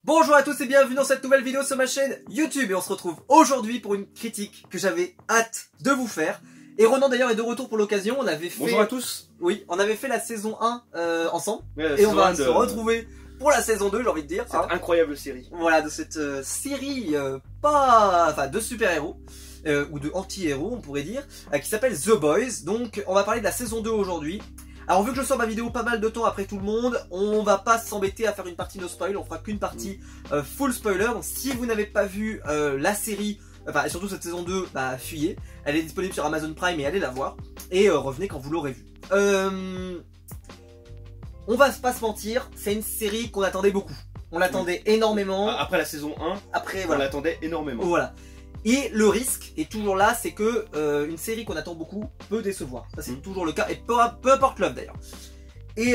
Bonjour à tous et bienvenue dans cette nouvelle vidéo sur ma chaîne YouTube et on se retrouve aujourd'hui pour une critique que j'avais hâte de vous faire. Et Ronan d'ailleurs est de retour pour l'occasion, on avait fait... Bonjour à tous. Oui, on avait fait la saison 1 ensemble Ouais, et on va se retrouver pour la saison 2 j'ai envie de dire. Cette incroyable série. Voilà, de cette série de super-héros. Ou de anti-héros on pourrait dire, qui s'appelle The Boys. Donc on va parler de la saison 2 aujourd'hui. Alors vu que je sors ma vidéo pas mal de temps après tout le monde, on va pas s'embêter à faire une partie no spoil, on fera qu'une partie full spoiler. Donc si vous n'avez pas vu la série, et surtout cette saison 2, fuyez. Elle est disponible sur Amazon Prime et allez la voir. Et revenez quand vous l'aurez vue. On va pas se mentir, c'est une série qu'on attendait beaucoup. On l'attendait énormément. Après la saison 1, après, on l'attendait énormément. Voilà. Et le risque est toujours là, c'est que une série qu'on attend beaucoup peut décevoir. Ça c'est toujours le cas, et peu importe l'œuvre d'ailleurs. Et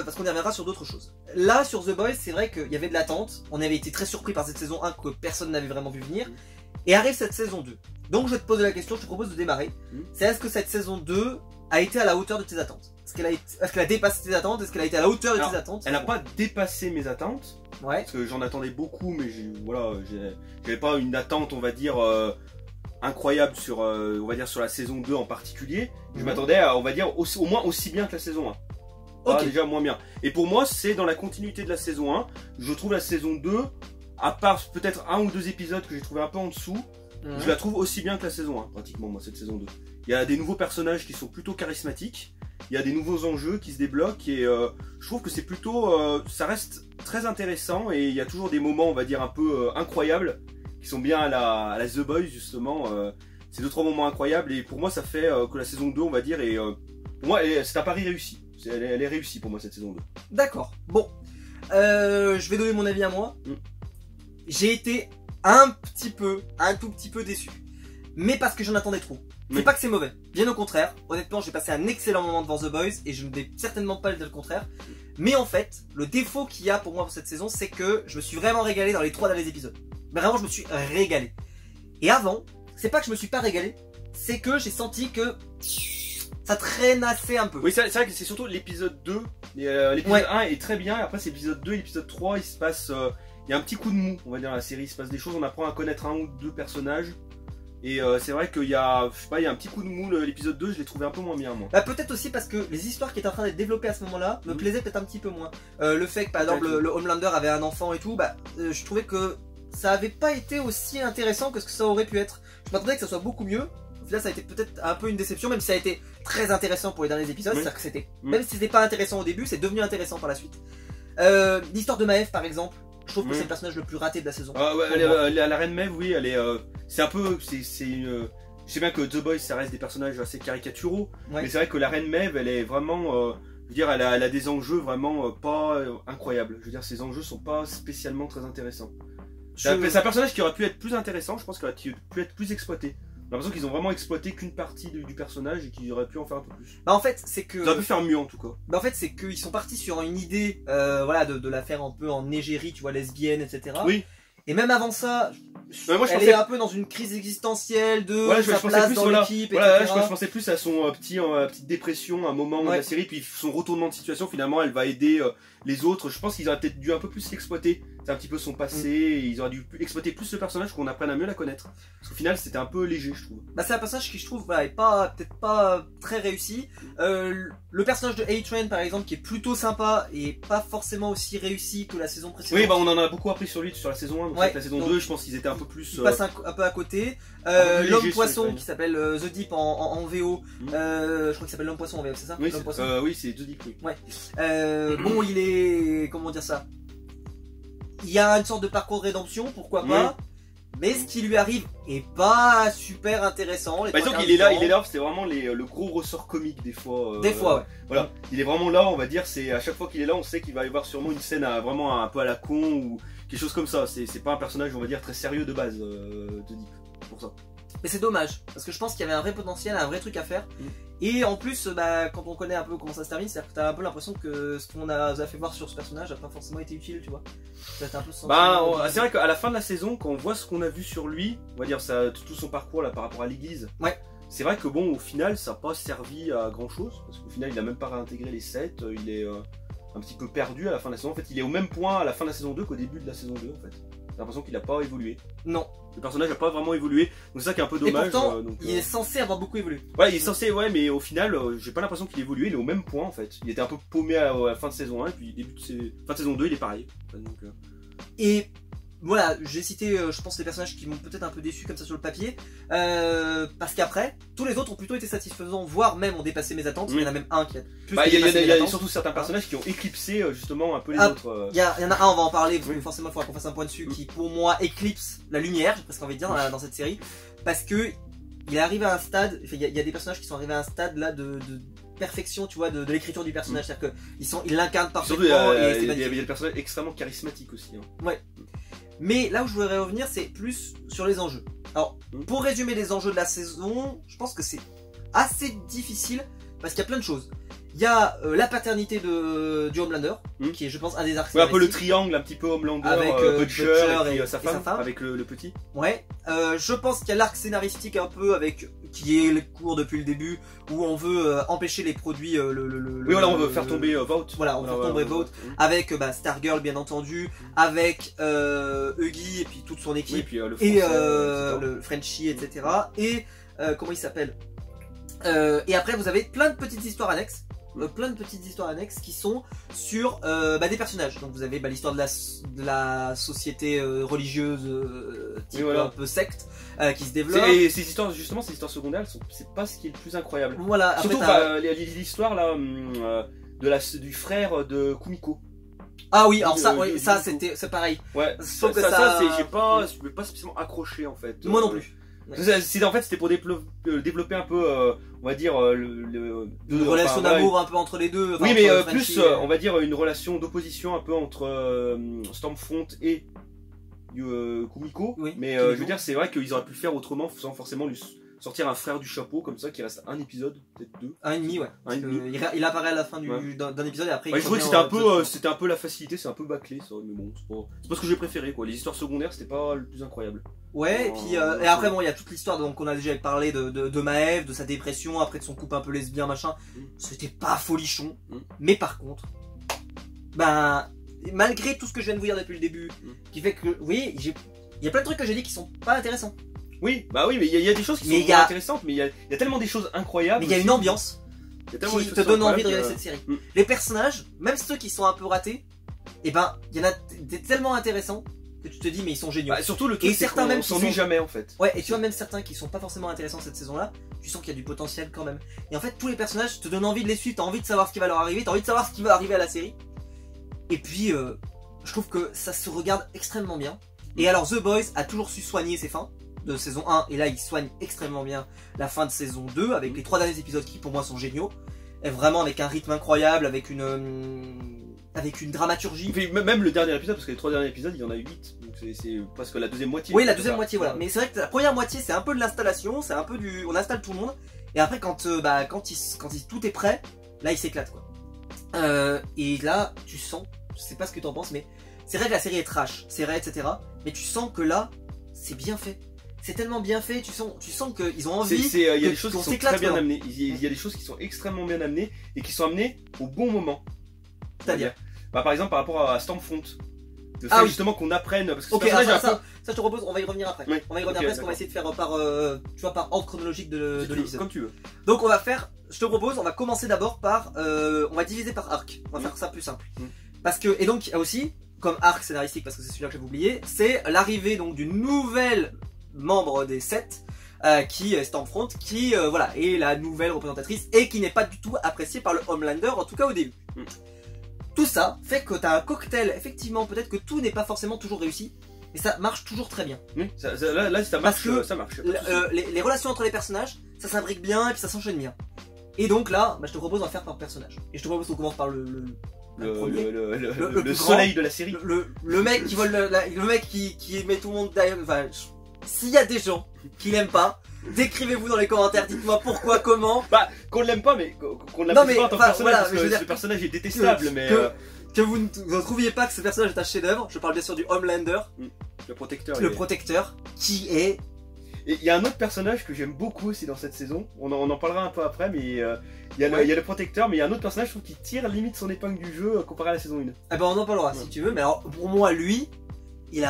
parce qu'on y reviendra sur d'autres choses. Là sur The Boys, c'est vrai qu'il y avait de l'attente. On avait été très surpris par cette saison 1 que personne n'avait vraiment vu venir. Et arrive cette saison 2. Donc je vais te poser la question, je te propose de démarrer. C'est est-ce que cette saison 2 a été à la hauteur de tes attentes? Est-ce qu'elle a dépassé tes attentes? Est-ce qu'elle a été à la hauteur de tes attentes? Elle n'a pas dépassé mes attentes. Ouais. Parce que j'en attendais beaucoup, mais j'avais pas une attente, on va dire, incroyable sur, on va dire, sur la saison 2 en particulier. Je m'attendais à, on va dire, au moins aussi bien que la saison 1. Ok. Déjà moins bien. Et pour moi, c'est dans la continuité de la saison 1. Je trouve la saison 2, à part peut-être un ou deux épisodes que j'ai trouvé un peu en dessous, je la trouve aussi bien que la saison 1, pratiquement, moi, cette saison 2. Il y a des nouveaux personnages qui sont plutôt charismatiques. Il y a des nouveaux enjeux qui se débloquent et je trouve que c'est plutôt, ça reste très intéressant et il y a toujours des moments, on va dire, un peu incroyables qui sont bien à la The Boys justement. C'est 2-3 moments incroyables et pour moi ça fait que la saison 2, on va dire, et pour moi c'est un pari réussi. Elle est réussie pour moi cette saison 2. D'accord. Bon, je vais donner mon avis à moi. J'ai été un tout petit peu déçu. Mais parce que j'en attendais trop. C'est pas que c'est mauvais, bien au contraire. Honnêtement, j'ai passé un excellent moment devant The Boys et je ne vais certainement pas dire le contraire. Mais en fait, le défaut qu'il y a pour moi pour cette saison, c'est que je me suis vraiment régalé dans les 3 derniers épisodes. Vraiment, je me suis régalé. Et avant, c'est pas que je me suis pas régalé, c'est que j'ai senti que ça traînassait un peu. Oui, c'est vrai que c'est surtout l'épisode 2. L'épisode 1 est très bien, et après c'est l'épisode 2 et l'épisode 3, il se passe... il y a un petit coup de mou, on va dire, dans la série. Il se passe des choses, on apprend à connaître un ou deux personnages. Et c'est vrai qu'il y a, je sais pas, il y a un petit coup de mou. L'épisode 2, je l'ai trouvé un peu moins bien, moi. Peut-être aussi parce que les histoires qui étaient en train d'être développées à ce moment-là me plaisaient peut-être un petit peu moins. Le fait que par exemple le Homelander avait un enfant et tout, je trouvais que ça avait pas été aussi intéressant que ce que ça aurait pu être. Je m'attendais que ça soit beaucoup mieux. Au final, ça a été peut-être un peu une déception, même si ça a été très intéressant pour les derniers épisodes. C'est-à-dire que c'était, même si c'était pas intéressant au début, c'est devenu intéressant par la suite. L'histoire de Maeve, par exemple. Je trouve que c'est le personnage le plus raté de la saison. Ah ouais, la reine Maeve, oui, elle est. C'est un peu. C'est une. Je sais bien que The Boys, ça reste des personnages assez caricaturaux. Mais c'est vrai que la reine Maeve, elle est vraiment. Je veux dire, elle a des enjeux vraiment pas incroyables. Je veux dire, ses enjeux sont pas spécialement très intéressants. C'est un personnage qui aurait pu être plus intéressant, je pense qu'il aurait pu être plus exploité. J'ai l'impression qu'ils ont vraiment exploité qu'une partie du personnage et qu'ils auraient pu en faire un peu plus. En fait, c'est que... Ils auraient pu faire mieux en tout cas. En fait, c'est qu'ils sont partis sur une idée, voilà, de la faire un peu en égérie, tu vois, lesbienne, etc. Oui. Et même avant ça, moi, elle est un peu dans une crise existentielle de sa place dans l'équipe, voilà, etc. je pensais plus à son petite dépression, un moment de la série, puis son retournement de situation, finalement, elle va aider les autres. Je pense qu'ils auraient peut-être dû un peu plus l'exploiter. C'est un petit peu son passé, et ils auraient dû exploiter plus le personnage, qu'on apprenne à mieux la connaître. Parce qu'au final, c'était un peu léger, je trouve. C'est un personnage qui, je trouve, est peut-être pas très réussi. Le personnage de A-Train, par exemple, qui est plutôt sympa et pas forcément aussi réussi que la saison précédente. Oui, on en a beaucoup appris sur lui sur la saison 1, donc la saison 2, je pense qu'ils étaient un peu plus... Il passe un peu à côté. L'homme poisson qui s'appelle The Deep en VO. Je crois qu'il s'appelle l'homme poisson en VO, c'est ça? Oui, oui, c'est The Deep, oui. Ouais. Bon, il est... Comment dire ça? Il y a une sorte de parcours de rédemption, pourquoi pas. Mais ce qui lui arrive est pas super intéressant. Disons qu'il est là, c'est vraiment le gros ressort comique des fois. Des fois, ouais. Voilà, il est vraiment là, on va dire, c'est à chaque fois qu'il est là, on sait qu'il va y avoir sûrement une scène vraiment un peu à la con ou quelque chose comme ça. C'est pas un personnage, on va dire, très sérieux de base, de Deep, pour ça. Mais c'est dommage, parce que je pense qu'il y avait un vrai potentiel, un vrai truc à faire. Et en plus, quand on connaît un peu comment ça se termine, c'est-à-dire que t'as un peu l'impression que ce qu'on a fait voir sur ce personnage n'a pas forcément été utile, tu vois. C'est un peu c'est vrai qu'à la fin de la saison, quand on voit ce qu'on a vu sur lui, on va dire tout son parcours là par rapport à l'église. Ouais. C'est vrai que bon, au final, ça n'a pas servi à grand chose, parce qu'au final, il n'a même pas réintégré les 7, un petit peu perdu à la fin de la saison. En fait, il est au même point à la fin de la saison 2 qu'au début de la saison 2 en fait. J'ai l'impression qu'il n'a pas évolué. Non. Le personnage n'a pas vraiment évolué, donc c'est ça qui est un peu dommage. Et pourtant, donc, il est censé avoir beaucoup évolué. Ouais, il est censé, ouais, mais au final, j'ai pas l'impression qu'il évolue, il est au même point en fait. Il était un peu paumé à la fin de saison 1, et puis fin de saison 2, il est pareil. Donc, Et voilà, j'ai cité, je pense, les personnages qui m'ont peut-être un peu déçu comme ça sur le papier. Parce qu'après, tous les autres ont plutôt été satisfaisants, voire même ont dépassé mes attentes. Il y en a même un qui a plus il dépassé mes y a attentes. surtout certains personnages qui ont éclipsé justement un peu les autres. Il y en a un, on va en parler, parce que forcément il faudra qu'on fasse un point dessus, qui pour moi éclipse la lumière, j'ai presque envie de dire, dans cette série. Parce que il est arrivé à un stade, il y a des personnages qui sont arrivés à un stade là de perfection, tu vois, de l'écriture du personnage. C'est-à-dire qu'ils l'incarnent parfaitement. Surtout, et il y a des personnages extrêmement charismatiques aussi. Hein. Ouais. Mais là où je voudrais revenir, c'est plus sur les enjeux. Alors, pour résumer les enjeux de la saison, je pense que c'est assez difficile parce qu'il y a plein de choses. Il y a la paternité du Homelander, qui est, je pense, un des arcs. Ouais, un peu le triangle, un petit peu Homelander, avec Butcher et puis sa femme, avec le petit. Ouais. Je pense qu'il y a l'arc scénaristique un peu qui est le cours depuis le début, où on veut empêcher les produits. Oui, voilà, on veut faire tomber Vought. Voilà, on veut faire tomber Vought. Avec Stargirl, bien entendu, avec Huggy et puis toute son équipe. Oui, puis, le Frenchie, etc. Et comment il s'appelle et après, vous avez plein de petites histoires annexes. Qui sont sur des personnages. Donc vous avez l'histoire de la société religieuse type un peu secte qui se développe. Et ces histoires, justement, ces histoires secondaires, c'est pas ce qui est le plus incroyable. Voilà. Surtout l'histoire là du frère de Kumiko. Ah oui, alors ça, c'est pareil. Ouais. Ça, j'ai pas spécialement accroché en fait. Moi non plus. En fait, c'était pour développer un peu, on va dire, une relation d'amour un peu entre les deux. Oui, mais plus, on va dire, une relation d'opposition un peu entre Stormfront et Kumiko. Oui, mais Kumiko. Je veux dire, c'est vrai qu'ils auraient pu le faire autrement, sans forcément lui sortir un frère du chapeau comme ça, qui reste un épisode, peut-être deux. Un et demi, ouais. Il apparaît à la fin d'un épisode et après. Je trouvais que c'était un peu la facilité, c'est un peu bâclé, ça, mais bon, c'est pas ce que j'ai préféré, quoi. Les histoires secondaires, c'était pas le plus incroyable. Ouais, et puis et après bon, il y a toute l'histoire donc on a déjà parlé de Maëv, de sa dépression, après de son couple un peu lesbien machin. C'était pas folichon, mais par contre, malgré tout ce que je viens de vous dire depuis le début, qui fait que oui, il y a plein de trucs que j'ai dit qui sont pas intéressants. Oui, mais il y a des choses qui sont intéressantes, mais il y a tellement des choses incroyables. Mais il y a une ambiance qui te donne envie de regarder cette série. Les personnages, même ceux qui sont un peu ratés, il y en a tellement intéressants que tu te dis mais ils sont géniaux. Surtout le truc, et certains même s'ennuient jamais en fait. Ouais, et tu vois même certains qui sont pas forcément intéressants cette saison-là, tu sens qu'il y a du potentiel quand même. Et en fait tous les personnages te donnent envie de les suivre, t'as envie de savoir ce qui va leur arriver, t'as envie de savoir ce qui va arriver à la série. Et puis je trouve que ça se regarde extrêmement bien. Et alors The Boys a toujours su soigner ses fins de saison 1 et là il soigne extrêmement bien la fin de saison 2 avec les 3 derniers épisodes qui pour moi sont géniaux. Et vraiment avec un rythme incroyable, avec une dramaturgie. Et puis, même le dernier épisode, parce que les 3 derniers épisodes, il y en a 8. Donc c'est presque la deuxième moitié. Oui, la deuxième moitié, voilà. Mais c'est vrai que la première moitié, c'est un peu de l'installation, c'est un peu on installe tout le monde. Et après, quand tout est prêt, là, il s'éclate, quoi. Et là, tu sens, je sais pas ce que t'en penses, mais c'est vrai que la série est trash, c'est vrai, etc. Mais tu sens que là, c'est bien fait. C'est tellement bien fait, tu sens qu'ils ont envie. Il y a des choses qui sont très bien amenées. Il y a des choses qui sont extrêmement bien amenées et qui sont amenées au bon moment. C'est-à-dire par exemple, par rapport à Stormfront. Justement qu'on apprenne. Parce que ça, je te propose, on va y revenir après. Oui. On va y revenir après parce qu'on va essayer de faire par ordre chronologique de l'épisode. Comme tu veux. Donc je te propose, on va commencer d'abord par. On va diviser par arc. On va faire ça plus simple. Parce que, et donc, il y a aussi, comme arc scénaristique, parce que c'est celui-là que j'avais oublié, c'est l'arrivée donc d'une nouvelle membre des 7 qui est Stormfront, qui est la nouvelle représentatrice et qui n'est pas du tout appréciée par le Homelander, en tout cas au début. Tout ça fait que t'as un cocktail, effectivement, peut-être que tout n'est pas forcément toujours réussi, mais ça marche toujours très bien. Oui, là ça marche. Parce que ça marche. Les relations entre les personnages, ça s'imbrique bien et puis ça s'enchaîne bien. Et donc là, je te propose d'en faire par personnage. Et je te propose qu'on commence par le soleil de la série. Le mec qui vole le mec qui met tout le monde derrière. Enfin, s'il y a des gens qui l'aiment pas, décrivez-vous dans les commentaires, dites-moi pourquoi, comment. Qu'on l'aime pas, mais qu'on l'apprécie pas en tant que personnage, parce que ce personnage est détestable, que vous ne trouviez pas que ce personnage est un chef-d'œuvre. Je parle bien sûr du Homelander, le protecteur. Le protecteur, qui est Et il y a un autre personnage que j'aime beaucoup aussi dans cette saison. On en parlera un peu après, mais il y a le protecteur, mais il y a un autre personnage, je trouve, qui tire limite son épingle du jeu comparé à la saison 1. Ah bah on en parlera si tu veux, mais alors pour moi, lui, il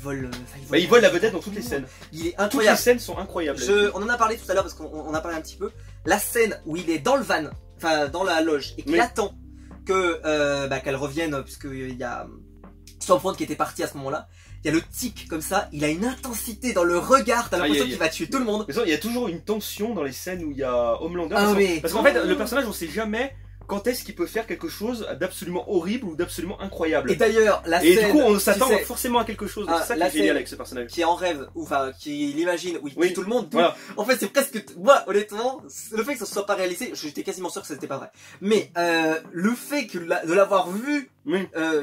vole. Il vole la vedette dans toutes les scènes. Il est Toutes incroyable. les scènes sont incroyables. On en a parlé tout à l'heure parce qu'on a parlé un petit peu. La scène où il est dans le van, enfin dans la loge, et qu'il attend qu'elle revienne, puisqu'il y a Stormfront qui était parti à ce moment-là. Il y a le tic comme ça, il a une intensité dans le regard, t'as l'impression qu'il va tuer tout le monde. Mais ça, il y a toujours une tension dans les scènes où il y a Homelander. Mais... Parce qu'en fait, le personnage, on sait jamais quand est-ce qu'il peut faire quelque chose d'absolument horrible ou d'absolument incroyable. Et d'ailleurs, la scène. Et du coup, on s'attend forcément à quelque chose. C'est ça qui est génial avec ce personnage. Qui est en rêve, ou enfin, qui l'imagine, où il tue tout le monde. Voilà. En fait, c'est presque. Moi, honnêtement, le fait que ça soit pas réalisé, j'étais quasiment sûr que c'était pas vrai. Mais le fait de l'avoir vu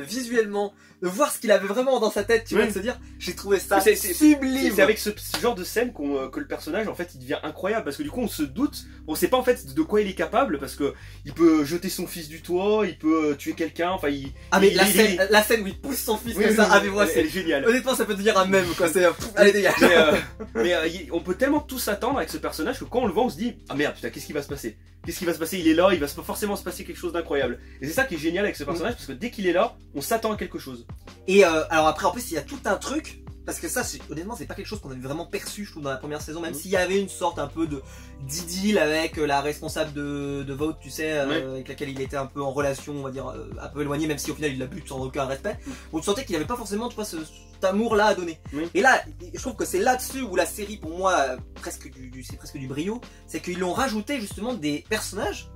visuellement, de voir ce qu'il avait vraiment dans sa tête, tu vois, de se dire, j'ai trouvé ça sublime. C'est avec ce genre de scène que le personnage, en fait, il devient incroyable. Parce que du coup, on se doute, on sait pas en fait de quoi il est capable. Parce que il peut jeter son fils du toit, il peut tuer quelqu'un, enfin, la scène où il pousse son fils comme ça, moi, c'est génial. Honnêtement, ça peut devenir un mème, quoi. C'est, allez, dégage. Mais on peut tellement tout s'attendre avec ce personnage que quand on le voit, on se dit, ah merde, putain, qu'est-ce qui va se passer? Qu'est-ce qui va se passer? Il est là, il va forcément se passer quelque chose d'incroyable. Et c'est ça qui est génial avec ce personnage, parce que dès qu'il est là, on s'attend à quelque chose. Et alors après, en plus, il y a tout un truc, parce que ça, honnêtement, c'est pas quelque chose qu'on avait vraiment perçu, je trouve, dans la première saison, même s'il y avait une sorte un peu d'idylle avec la responsable de Vought, tu sais, avec laquelle il était un peu en relation, on va dire, un peu éloigné, même si au final il la bute sans aucun respect. On sentait qu'il avait pas forcément, tu vois, cet amour-là à donner. Et là, je trouve que c'est là-dessus où la série, pour moi, c'est presque du brio, c'est qu'ils l'ont rajouté justement des personnages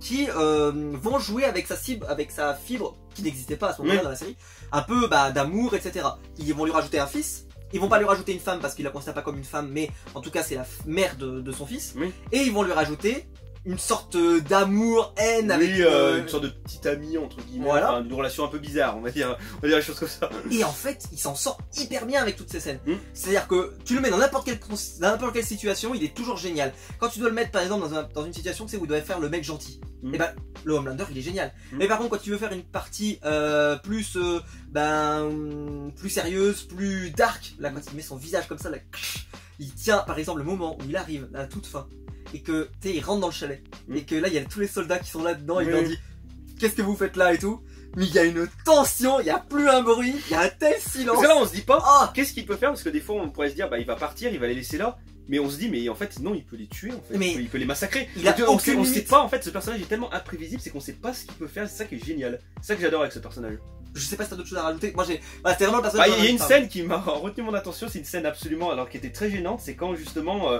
qui vont jouer avec sa fibre qui n'existait pas à ce moment-là dans la série, un peu d'amour, etc. Ils vont lui rajouter un fils, ils vont pas lui rajouter une femme parce qu'il la considère pas comme une femme, mais en tout cas c'est la mère de son fils, et ils vont lui rajouter une sorte d'amour, haine avec une sorte de petite amie entre guillemets, voilà. Enfin, une relation un peu bizarre, on va dire les choses comme ça. Et en fait, il s'en sort hyper bien avec toutes ces scènes. C'est-à-dire que tu le mets dans n'importe quelle situation, il est toujours génial. Quand tu dois le mettre par exemple dans une situation, tu sais, où il doit faire le mec gentil, et ben le Homelander il est génial. Mais par contre, quand tu veux faire une partie plus sérieuse, plus dark, là quand il met son visage comme ça, là, il tient par exemple le moment où il arrive à la toute fin et que tu sais, il rentre dans le chalet et que là il y a tous les soldats qui sont là dedans et il leur dit qu'est-ce que vous faites là et tout. Mais il y a une tension, il n'y a plus un bruit, il y a un tel silence. Parce que là on se dit pas qu'est-ce qu'il peut faire, parce que des fois on pourrait se dire il va partir, il va les laisser là. Mais on se dit, mais en fait, non, il peut les tuer, en fait. Il peut les massacrer. On sait pas, en fait, ce personnage est tellement imprévisible, c'est qu'on sait pas ce qu'il peut faire, c'est ça qui est génial. C'est ça que j'adore avec ce personnage. Je sais pas si t'as d'autres choses à rajouter. Moi, c'était vraiment le personnage. Il y a une scène qui m'a retenu mon attention, c'est une scène absolument, alors qui était très gênante, c'est quand justement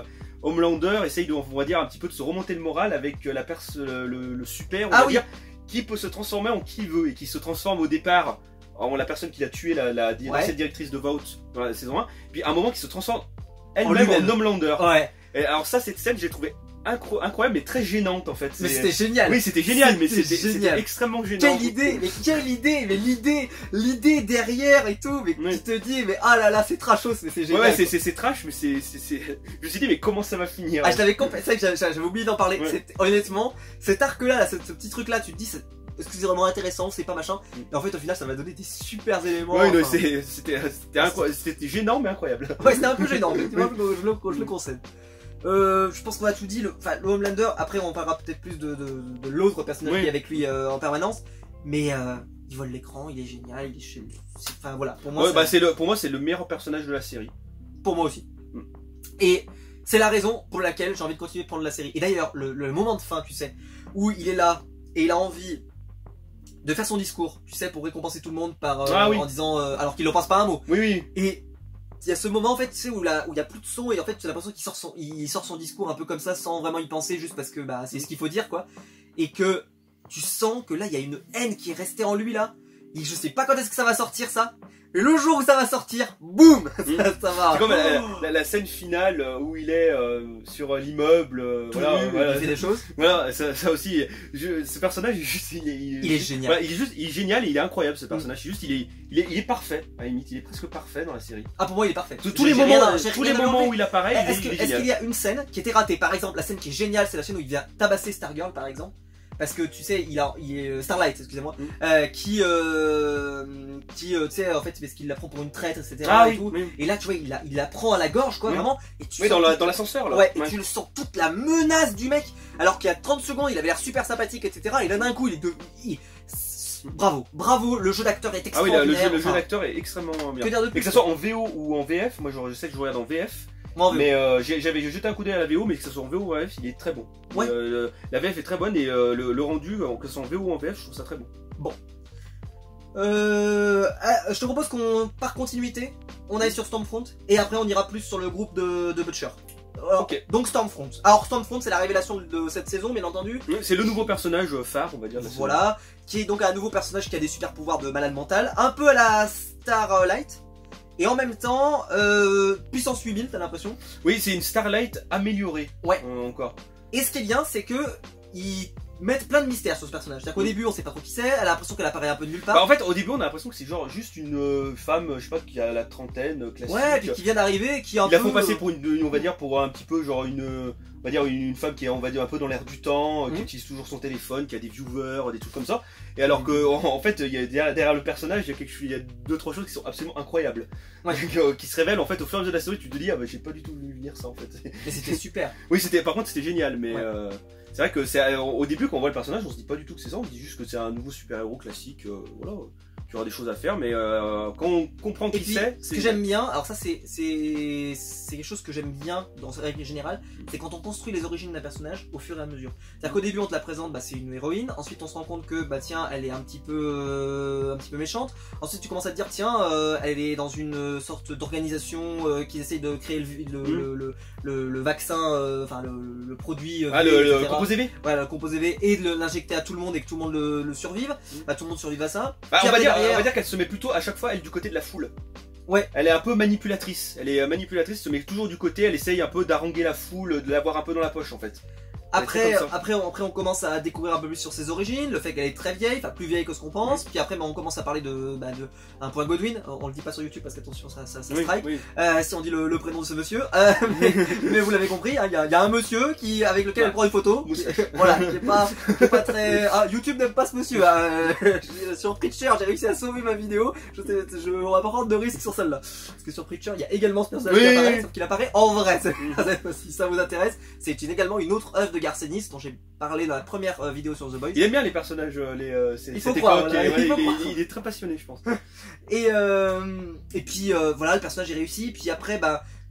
Homelander essaye on va dire, un petit peu de se remonter le moral avec le super, on va dire, qui peut se transformer en qui il veut, et qui se transforme au départ en la personne qui a tué l'ancienne directrice de Vought dans la saison 1, puis à un moment qui se transforme elle-même en Homelander. Et alors ça, cette scène, j'ai trouvé incroyable, mais très gênante en fait. Mais c'était génial. Oui, c'était génial, mais c'était extrêmement gênant. Quelle idée, mais l'idée derrière et tout, mais qui te dit, mais ah là là, c'est trashos, mais c'est génial. Ouais, c'est trash, mais je me suis dit, mais comment ça va finir? Ah, je l'avais compris, c'est vrai que j'avais oublié d'en parler. Honnêtement, cet arc-là, ce petit truc-là, tu te dis, est-ce que c'est vraiment intéressant, c'est pas machin, et en fait au final ça m'a donné des super éléments. C'était gênant mais incroyable. Ouais, c'était un peu gênant, mais je le concède. Je pense qu'on a tout dit, le Homelander, après on parlera peut-être plus de l'autre personnage qui est avec lui en permanence, mais il vole l'écran, il est génial, il est chez lui. Enfin voilà, pour moi pour moi c'est le meilleur personnage de la série. Pour moi aussi. Et c'est la raison pour laquelle j'ai envie de continuer de prendre la série. Et d'ailleurs, le moment de fin, tu sais, où il est là et il a envie de faire son discours, tu sais, pour récompenser tout le monde en disant, alors qu'il ne pense pas un mot. Et il y a ce moment en fait, tu sais, où il y a plus de son et en fait tu as l'impression qu'il sort son discours un peu comme ça sans vraiment y penser, juste parce que c'est ce qu'il faut dire quoi. Et que tu sens que là il y a une haine qui est restée en lui là. Et je sais pas quand est-ce que ça va sortir ça. Et le jour où ça va sortir, boum, ça va. C'est comme la scène finale où il est sur l'immeuble, il fait des choses. Voilà, ça aussi. Ce personnage, il est génial. Voilà, il est génial, et il est incroyable ce personnage. Il est parfait. À la limite, il est presque parfait dans la série. Ah, pour moi, il est parfait. Tous les moments où il apparaît, est-ce qu'il y a une scène qui était ratée? Par exemple, la scène qui est géniale, c'est la scène où il vient tabasser Stargirl, par exemple. parce que tu sais, il est Starlight, excusez-moi, qui tu sais, en fait, parce qu'il la prend pour une traître, etc. Ah, et, tout. Et là, tu vois, il la prend à la gorge, quoi, vraiment. Et tu dans l'ascenseur, là. Ouais, et tu le sens toute la menace du mec, alors qu'il y a 30 secondes, il avait l'air super sympathique, etc. Et là, d'un coup, bravo, le jeu d'acteur est extraordinaire. Ah oui, le jeu d'acteur est extrêmement bien. Et que ça soit en VO ou en VF, moi je sais que je regarde en VF. Mais j'avais jeté un coup d'œil à la VO, mais que ce soit en VO ou en VF, il est très bon. Ouais. La VF est très bonne et le rendu, que ce soit en VO ou en VF, je trouve ça très bon. Bon. Je te propose qu'on, par continuité, on aille sur Stormfront et après on ira plus sur le groupe de Butcher. Alors, ok. Donc Stormfront. Alors Stormfront, c'est la révélation de cette saison, bien entendu. C'est le nouveau personnage phare, on va dire. Voilà, qui est donc un nouveau personnage qui a des super pouvoirs de malade mental, un peu à la Starlight. Et en même temps, puissance 8000, t'as l'impression? Oui, c'est une Starlight améliorée. Ouais. Encore. Et ce qui est bien, c'est que ils mettent plein de mystères sur ce personnage. C'est-à-dire qu'au début, on sait pas trop qui c'est, elle a l'impression qu'elle apparaît un peu de nulle part. Bah en fait, au début, on a l'impression que c'est genre juste une femme, je sais pas, qui a la trentaine, classique. Ouais, puis qui vient d'arriver, qui est un peu... Ils la font passer pour on va dire, pour un petit peu genre on va dire une femme qui est, on va dire, un peu dans l'air du temps, qui utilise toujours son téléphone, qui a des viewers, des trucs comme ça. Et alors que, en fait, il y a derrière le personnage, il y a deux, trois choses qui sont absolument incroyables. Ouais. Qui se révèlent, en fait, au fur et à mesure de la série, tu te dis, ah bah, j'ai pas du tout vu venir ça, en fait. Mais c'était super. Oui, par contre, c'était génial, mais c'est vrai que au début, quand on voit le personnage, on se dit pas du tout que c'est ça, on se dit juste que c'est un nouveau super-héros classique, voilà. Tu auras des choses à faire, mais quand on comprend qui c'est... Ce que j'aime bien, alors ça c'est quelque chose que j'aime bien dans cette règle générale, c'est quand on construit les origines d'un personnage au fur et à mesure. C'est-à-dire qu'au début on te la présente, c'est une héroïne, ensuite on se rend compte que tiens, elle est un petit peu méchante, ensuite tu commences à te dire tiens, elle est dans une sorte d'organisation qui essaye de créer le vaccin, enfin le produit V, le composé V. Voilà, le composé V, et de l'injecter à tout le monde et que tout le monde le survive, tout le monde survive à ça. On va dire qu'elle se met plutôt à chaque fois, elle, du côté de la foule. Ouais. Elle est un peu manipulatrice. Elle est manipulatrice, se met toujours du côté, elle essaye un peu d'haranguer la foule, de l'avoir un peu dans la poche en fait. Après on commence à découvrir un peu plus sur ses origines, le fait qu'elle est très vieille, enfin plus vieille que ce qu'on pense, puis après on commence à parler de un point Godwin, on le dit pas sur YouTube parce qu'attention ça strike, si on dit le prénom de ce monsieur, mais vous l'avez compris, il y a un monsieur avec lequel elle prend une photo, voilà, qui est pas très... Ah, YouTube n'aime pas ce monsieur, sur Preacher j'ai réussi à sauver ma vidéo, on va pas prendre de risque sur celle-là, parce que sur Preacher il y a également ce personnage qui apparaît, sauf qu'il apparaît en vrai, si ça vous intéresse, c'est également une autre œuvre de Garcenis dont j'ai parlé dans la première vidéo sur The Boys. Il aime bien les personnages, il faut croire, il est très passionné je pense. Et puis voilà, le personnage est réussi, puis après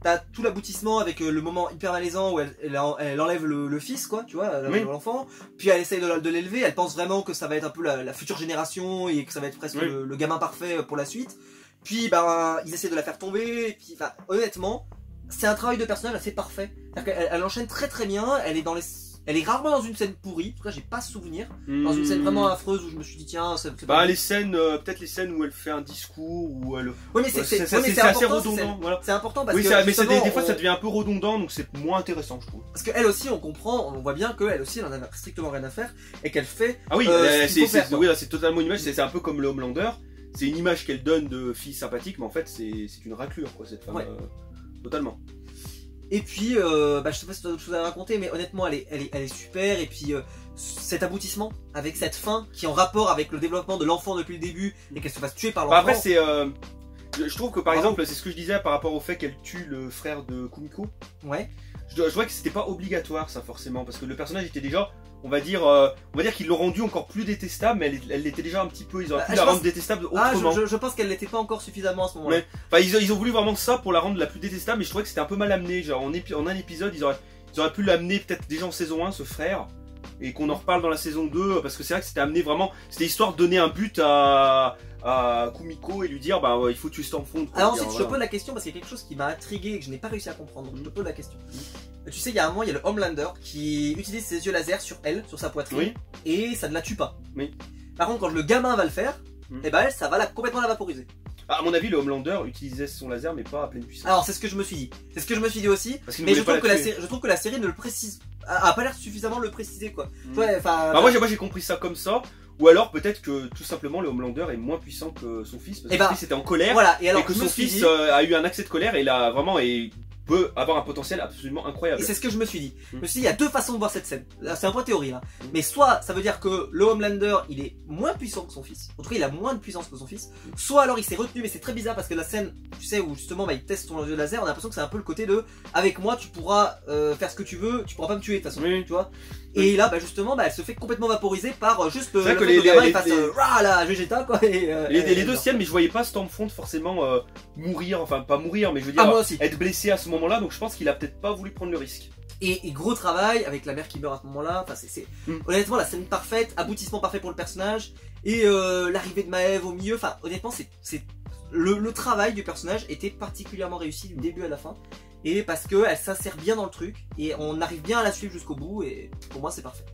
t'as tout l'aboutissement avec le moment hyper malaisant où elle enlève le fils, quoi, tu vois, l'enfant, puis elle essaye de l'élever, elle pense vraiment que ça va être un peu la future génération et que ça va être presque le gamin parfait pour la suite, puis ils essaient de la faire tomber, et puis honnêtement, c'est un travail de personnage assez parfait. Elle enchaîne très très bien, elle est rarement dans une scène pourrie, en tout cas j'ai pas souvenir, dans une scène vraiment affreuse où je me suis dit tiens... les scènes, peut-être les scènes où elle fait un discours, où elle... Oui mais c'est assez redondant, voilà. C'est important parce que... Oui, mais des fois ça devient un peu redondant, donc c'est moins intéressant je trouve. Parce qu'elle aussi on voit bien qu'elle aussi elle en a strictement rien à faire, et qu'elle fait... Ah oui, c'est totalement une image, c'est un peu comme le Homelander, c'est une image qu'elle donne de fille sympathique, mais en fait c'est une raclure quoi cette femme, totalement. Et puis, je sais pas si tu as d'autres choses à raconter, mais honnêtement, elle est super. Et puis, cet aboutissement avec cette fin qui est en rapport avec le développement de l'enfant depuis le début et qu'elle se fasse tuer par l'enfant. Après, je trouve que par exemple, c'est ce que je disais par rapport au fait qu'elle tue le frère de Kumiko. Ouais. Je vois que c'était pas obligatoire ça forcément, parce que le personnage était déjà, on va dire qu'ils l'ont rendu encore plus détestable, mais elle était déjà un petit peu, ils auraient pu la rendre détestable autrement. Je pense qu'elle l'était pas encore suffisamment à ce moment-là. Ils ont voulu vraiment ça pour la rendre la plus détestable, mais je trouvais que c'était un peu mal amené. Genre en un épisode, ils auraient pu l'amener peut-être déjà en saison 1, ce frère, et qu'on en reparle dans la saison 2, parce que c'est vrai que c'était amené vraiment, c'était histoire de donner un but à Kumiko et lui dire il faut tuer Stormfront. Alors ensuite je te pose la question parce qu'il y a quelque chose qui m'a intrigué et que je n'ai pas réussi à comprendre, donc je te pose la question. Tu sais, il y a un moment, il y a le Homelander qui utilise ses yeux laser sur elle, sur sa poitrine, et ça ne la tue pas. Par contre, quand le gamin va le faire, elle, ça va complètement la vaporiser. À mon avis, le Homelander utilisait son laser, mais pas à pleine puissance. Alors c'est ce que je me suis dit. C'est ce que je me suis dit aussi. Mais je trouve que la série ne le précise, a pas l'air suffisamment de le préciser quoi. Moi j'ai compris ça comme ça. Ou alors peut-être que tout simplement le Homelander est moins puissant que son fils, parce que son fils était en colère, et que son fils a eu un accès de colère et il a vraiment peut avoir un potentiel absolument incroyable. Et c'est ce que je me suis dit. Je me suis dit, il y a deux façons de voir cette scène. C'est un point théorie, hein. Mais soit ça veut dire que le Homelander, il est moins puissant que son fils. En tout cas, il a moins de puissance que son fils. Soit alors il s'est retenu, mais c'est très bizarre parce que la scène, tu sais, où justement bah, il teste son laser, on a l'impression que c'est un peu le côté de avec moi, tu pourras faire ce que tu veux, tu pourras pas me tuer de toute façon, tu vois. Et là, bah justement, bah, elle se fait complètement vaporiser par juste le fait que le gamin il fasse la Vegeta quoi. Les deux siennes, mais je voyais pas Stormfront forcément mourir, enfin pas mourir, mais je veux dire être blessé à ce moment-là, donc je pense qu'il a peut-être pas voulu prendre le risque. Et gros travail avec la mère qui meurt à ce moment-là. Enfin, c'est honnêtement la scène parfaite, aboutissement parfait pour le personnage et l'arrivée de Maëv au milieu. Enfin, honnêtement, c'est le travail du personnage était particulièrement réussi du début à la fin. Et parce que elle s'insère bien dans le truc et on arrive bien à la suivre jusqu'au bout et pour moi c'est parfait.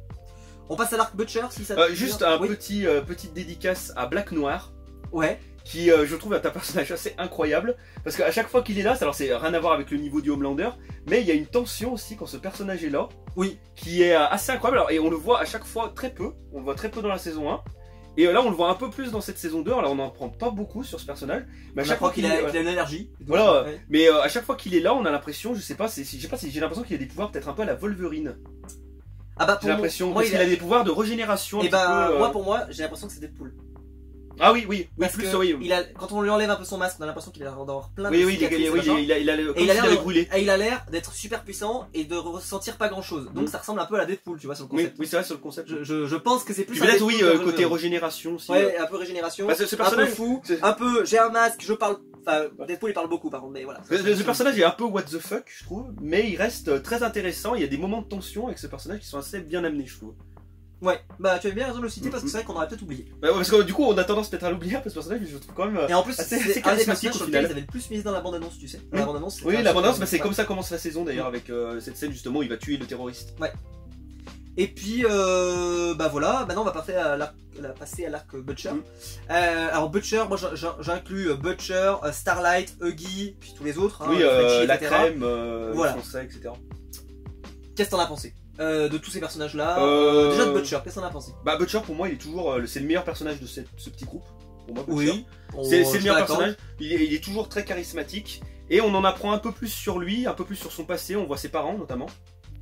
On passe à l'arc Butcher si ça te juste un petite dédicace à Black Noir. Ouais. Qui je trouve est un personnage assez incroyable parce qu'à chaque fois qu'il est là, alors c'est rien à voir avec le niveau du Homelander, mais il y a une tension aussi quand ce personnage est là, qui est assez incroyable. Alors, et on le voit à chaque fois très peu, on le voit très peu dans la saison 1. Et là on le voit un peu plus dans cette saison 2, alors on n'en prend pas beaucoup sur ce personnage, mais à chaque fois qu'il a une énergie. Voilà, mais à chaque fois qu'il est là, on a l'impression, je sais pas si j'ai l'impression qu'il a des pouvoirs peut-être un peu à la Wolverine. Ah bah j'ai l'impression qu'il a des pouvoirs de régénération. Et bah moi pour moi, j'ai l'impression que c'est Deadpool. Ah oui, parce plus, que quand on lui enlève un peu son masque, on a l'impression qu'il a l'air d'avoir plein de il a l'air d'être super puissant et de ressentir pas grand chose. Donc ça ressemble un peu à la Deadpool, tu vois, sur le concept. Oui, c'est vrai, sur le concept. Je pense que c'est plus. Peut-être côté régénération aussi. Ouais, un peu régénération. Ce personnage un peu fou, un peu. J'ai un masque, je parle. Enfin, Deadpool il parle beaucoup par contre, mais voilà. Ce personnage est un peu what the fuck, je trouve, mais il reste très intéressant. Il y a des moments de tension avec ce personnage qui sont assez bien amenés, je trouve. Ouais, bah tu as bien raison de le citer parce que c'est vrai qu'on aurait peut-être oublié. Bah, parce que du coup on a tendance peut-être à l'oublier parce que ce personnage je le trouve quand même et en plus, assez charismatique au final. Ils avaient le plus misé dans la bande-annonce, tu sais. La bande-annonce, oui, la bande-annonce, c'est comme ça commence la saison d'ailleurs avec cette scène justement où il va tuer le terroriste. Ouais. Et puis bah voilà, maintenant on va passer à l'arc Butcher. Alors Butcher, moi j'inclus Butcher, Starlight, Huggy, puis tous les autres. Oui, la crème, voilà. Le français, etc. Qu'est-ce que t'en as pensé de tous ces personnages là? Déjà de Butcher, qu'est-ce que t'en as pensé? Bah Butcher pour moi il est toujours c'est le meilleur personnage de ce petit groupe. Pour moi, oui, c'est le meilleur personnage. Il est toujours très charismatique et on en apprend un peu plus sur lui, un peu plus sur son passé. On voit ses parents notamment.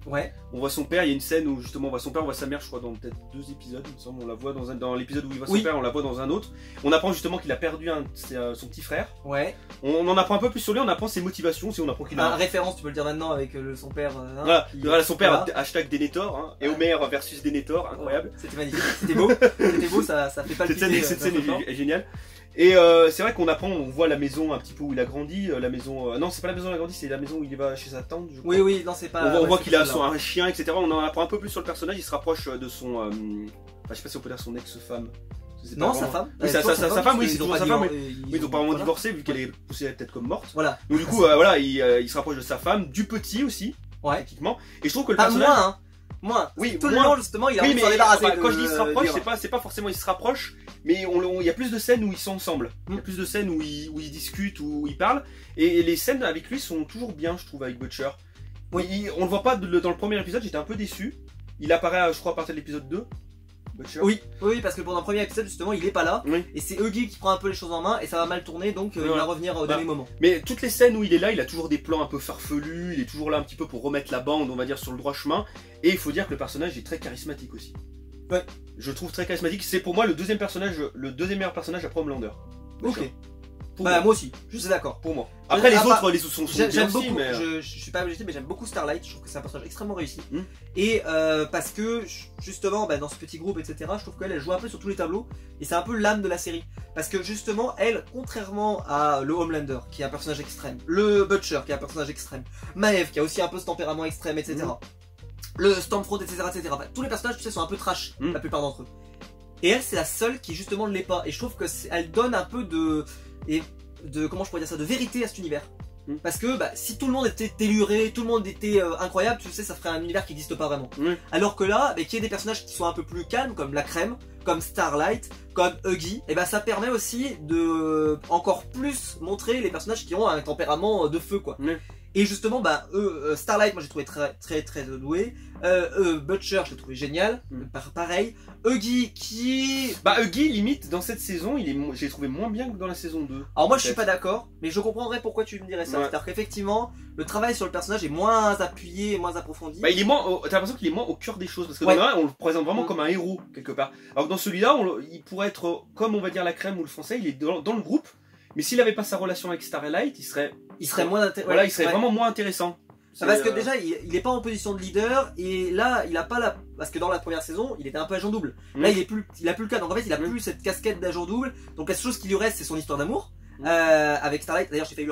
Ouais. On voit son père, il y a une scène où justement on voit son père, on voit sa mère, je crois, dans peut-être 2 épisodes, il me semble. On la voit dans l'épisode où il voit son père, on la voit dans un autre. On apprend justement qu'il a perdu son petit frère. Ouais. On en apprend un peu plus sur lui, on apprend ses motivations, on apprend qu'il a. Référence, tu peux le dire maintenant avec son père. Voilà, son père, hashtag Denethor, et Homer versus Denethor, incroyable. C'était magnifique, c'était beau, ça fait pas le Cette scène est géniale. Et c'est vrai qu'on apprend, on voit la maison un petit peu où il a grandi, la maison... non, c'est pas la maison où il a grandi, c'est la maison où il va chez sa tante, je crois. Oui, non, c'est pas... On voit qu'il a un chien, etc. On en apprend un peu plus sur le personnage, il se rapproche de son... Enfin, je sais pas si on peut dire son ex-femme. Non, sa femme. Oui, sa femme, oui, c'est toujours sa femme. Ils ont pas vraiment divorcé vu qu'elle est poussée peut-être comme morte. Voilà. Donc du coup, voilà, il se rapproche de sa femme, du petit aussi, techniquement. Et je trouve que le personnage... Moins. Oui, tout le long justement il a envie de s'en débarrasser. Quand je dis il se rapproche, c'est pas forcément il se rapproche, mais il y a plus de scènes où ils sont ensemble. Il y a plus de scènes où ils discutent, où ils parlent. Et les scènes avec lui sont toujours bien, je trouve, avec Butcher. Oui. On le voit pas dans le premier épisode, j'étais un peu déçu. Il apparaît, je crois, à partir de l'épisode 2. Butcher. Oui, parce que pendant le premier épisode justement il est pas là, et c'est Huggy qui prend un peu les choses en main et ça va mal tourner, donc il va revenir au dernier moment. Mais toutes les scènes où il est là, il a toujours des plans un peu farfelus, il est toujours là un petit peu pour remettre la bande, on va dire, sur le droit chemin, et il faut dire que le personnage est très charismatique aussi. Ouais. Je le trouve très charismatique, c'est pour moi le deuxième meilleur personnage après Homelander. Ok. Bah moi aussi, je suis d'accord. Pour moi. Après les autres, les sont j'aime beaucoup, mais... je suis pas objectif mais j'aime beaucoup Starlight, je trouve que c'est un personnage extrêmement réussi. Et parce que justement dans ce petit groupe etc, je trouve qu'elle joue un peu sur tous les tableaux et c'est un peu l'âme de la série. Parce que justement elle, contrairement à le Homelander qui est un personnage extrême, le Butcher qui est un personnage extrême, Maëv qui a aussi un peu ce tempérament extrême etc, le Stormfront etc, enfin, tous les personnages tu sais sont un peu trash la plupart d'entre eux. Et elle c'est la seule qui justement ne l'est pas et je trouve que elle donne un peu de comment je pourrais dire ça, de vérité à cet univers. Parce que si tout le monde était telluré, tout le monde était incroyable, tu sais, ça ferait un univers qui n'existe pas vraiment. Alors que là, qu'il y ait des personnages qui sont un peu plus calmes, comme la crème, comme Starlight, comme Huggy, et ça permet aussi de encore plus montrer les personnages qui ont un tempérament de feu, quoi. Et justement, bah, Starlight, moi j'ai trouvé très doué. Butcher, je l'ai trouvé génial. Pareil. Huggy qui... Bah, Huggy, limite, dans cette saison, j'ai trouvé moins bien que dans la saison 2. Alors moi je suis pas d'accord, mais je comprendrais pourquoi tu me dirais ça. C'est-à-dire qu'effectivement, le travail sur le personnage est moins appuyé, moins approfondi. Bah, t'as l'impression qu'il est moins au cœur des choses, parce que dans le 1, on le présente vraiment comme un héros, quelque part. Alors que dans celui-là, il pourrait être, comme on va dire la crème ou le français, il est dans le groupe, mais s'il avait pas sa relation avec Starlight, il serait moins intéressant. Voilà, il serait vraiment moins intéressant. Parce que déjà, il est pas en position de leader, et là, il a pas la... Parce que dans la première saison, il était un peu agent double. Là, il a plus le cas, donc en fait, il a plus cette casquette d'agent double. Donc la seule chose qui lui reste, c'est son histoire d'amour. Avec Starlight, d'ailleurs j'ai failli